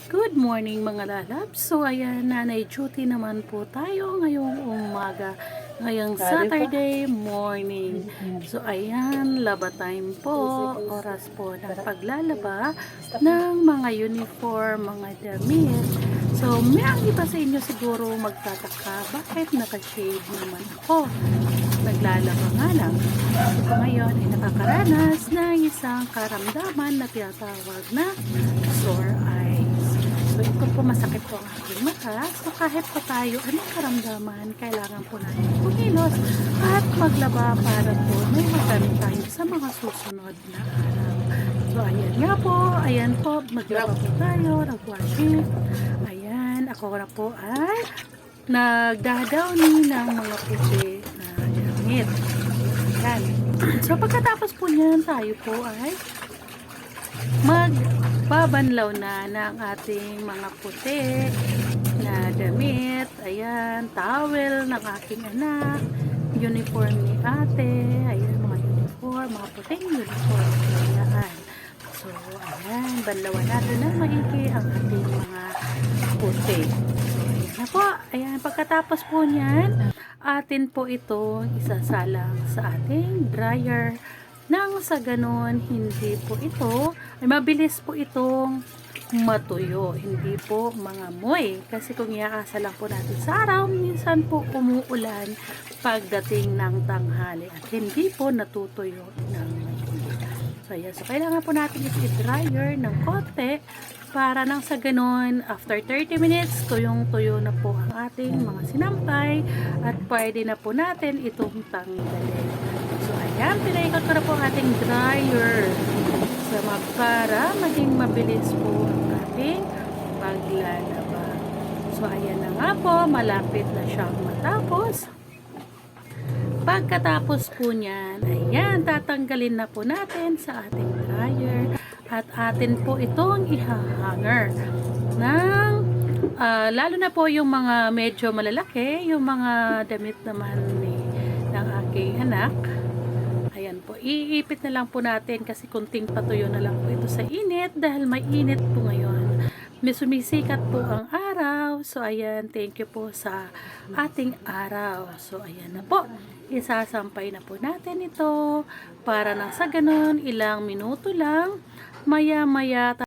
Good morning mga lalabs. So ayan, nanay duty naman po tayo ngayong umaga. Ngayong Saturday morning. So ayan, laba time po. Oras po ng paglalaba ng mga uniform, mga damit. So may ang iba sa inyo siguro magtataka, bakit naka-shade naman ako? Naglalaba nga lang. So ngayon ay nakakaranas ng isang karamdaman na tinatawag na sore eyes. So ito po, masakit po ang aking mata. So kahit po tayo anong karamdaman, kailangan po natin kumilos at maglaba para po may magamit tayo sa mga susunod na araw. So ayan nga po, ayan po, maglaba po tayo, nag-washing. Ayan, ako na po ay nagdadawni ng mga puti na damit. Ayan. So pagkatapos po niyan, tayo po ay magbabanlaw na ng ating mga puti na damit. Ayan, towel ng aking anak, uniform ni ate, ayan mga uniform, mga puting uniform. Ayan. So, ayan, banlawan natin ng maigi ang ating mga puti. So, ayan na po. Ayan, pagkatapos po niyan, atin po ito isasalang sa ating dryer. Nang sa ganon, hindi po ito, ay mabilis po itong matuyo, hindi po mangamoy. Kasi kung iaasa lang po natin sa araw, minsan po umuulan pagdating ng tanghali at hindi po natutuyo ng maigi. So, yan. So kailangan po natin i-dryer ng konti para nang sa ganon, after 30 minutes, tuyong-tuyo na po ang ating mga sinampay at pwede na po natin itong tanggalin. So, ayan, pinaikot ko na po ang ating dryer para maging mabilis po ang ating paglalaba. So, ayan na nga po, malapit na siyang matapos. Pagkatapos po niyan, ayan, tatanggalin na po natin sa ating dryer at atin po itong ihahanger ng lalo na po yung mga medyo malalaki, yung mga damit naman ng aking anak. Ayan po, iipit na lang po natin kasi kunting patuyo na lang po ito sa init dahil may init po ngayon. May sumisikat po ang araw. So ayan, thank you po sa ating araw. So ayan na po, isasampay na po natin ito para nang sa ganon, ilang minuto lang, maya maya